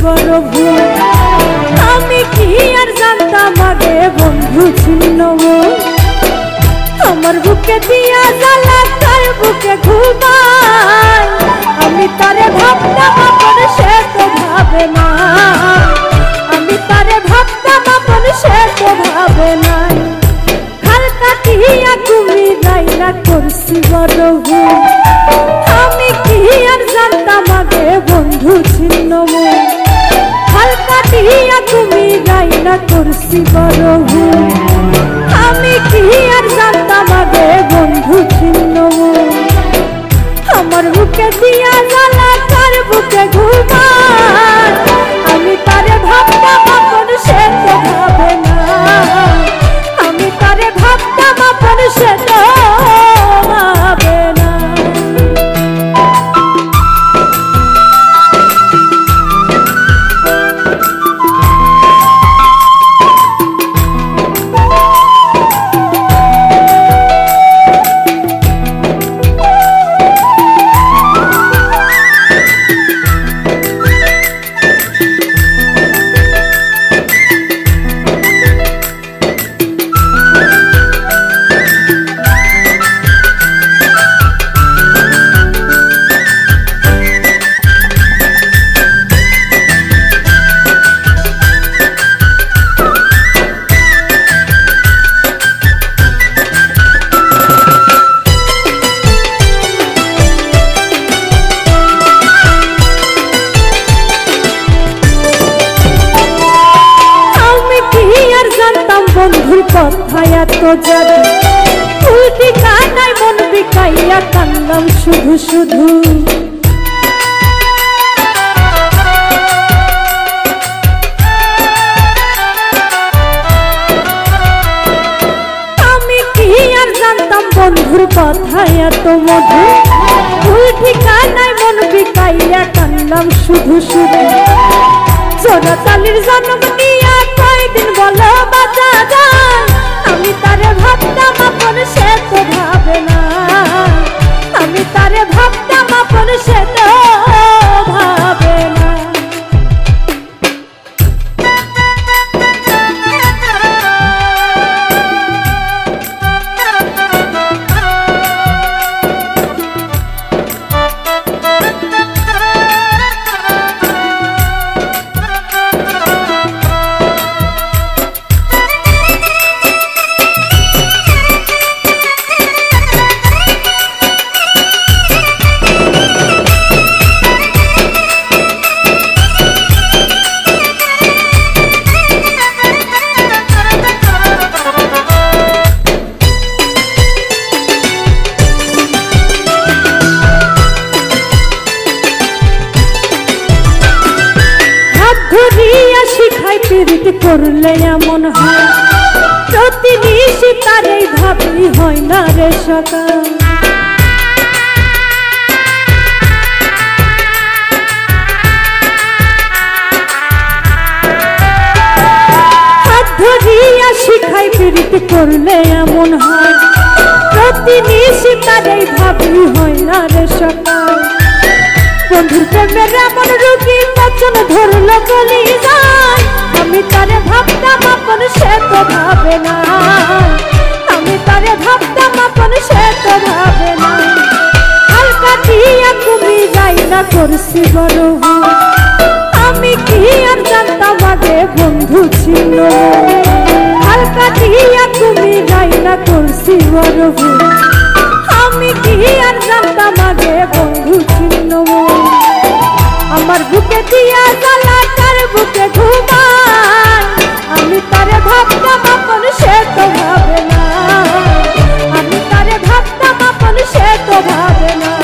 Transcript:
বড় ভুল। আমি কি আর জানতাম আগে বন্ধু ছিন্ন মন। আমার বুকে দিয়া জ্বালা তার বুকে ঘুমায়। আমি তারে ভাবতাম আপন সে তো ভাবে না। আমি তারে ভাবতাম আপন সে তো ভাবে না। খাল কাটিয়া তুমি রাইনা করছি বড় ভুল। আমি কি আর জানতাম আগে বন্ধু ছিন্ন মন। খাল কাটিয়া তুমি রাইনা করছি বড় ভুল। আমি কি আর জানতাম আগে বন্ধু ছিন্ন মন। আমার বুকে দিয়া জ্বালা তার বুকে ঘুমায়। আমি তারে ভাবতাম আপন সে তো ভাবে না। আমি তারে ভাবতাম আপন সে তো ভাবে না। বন্ধুর কথায় এত জাদু, উল্টি কানায় মন বিকাইয়া কান্দাম শুধু শুধু। আমি কি আর জানতাম বন্ধুর কথায় এত মধু, উল্টি কানায় মন বিকাইয়া কান্দাম শুধু শুধু। জোড়া তালির জন্ম নিয়া কয়দিন বলো বাঁচা যায়। আমি তারে ভাবতাম আপন সে তো ভাবে না। আমি তারে ভাবতাম আপন সে তো ভাবে না। শিখাই প্রীতি করলে এমন হয়, প্রতি নিশি তারেই ভাবি হয় না রে সকাল। হাত ধরিয়া শিখাই প্রীতি করলে এমন হয়, প্রতি নিশি তারেই ভাবি হয় না রে সকাল। বন্ধুর প্রেমের এমন রোগী বচন ধরলো গলি যায়। আমি তারে ভাবতাম আপন সে তো ভাবে না। আমি তারে ভাবতাম আপন সে তো ভাবে না। হাল কাটিয়া তুমি রাইনা করছি বড় ভুল। আমি কি আর জানতাম আগে বন্ধু ছিন্ন মন। হাল কাটিয়া তুমি রাইনা করছি বড় ভুল। আমি কি আর জানতাম আগে বন্ধু ছিন্ন মন। আমার বুকে দিয়া জ্বালা তার বুকে ঘুমায়। আমি তারে ভাবতাম আপন সে তো ভাবে না। আমি তারে ভাবতাম আপন সে তো ভাবে না।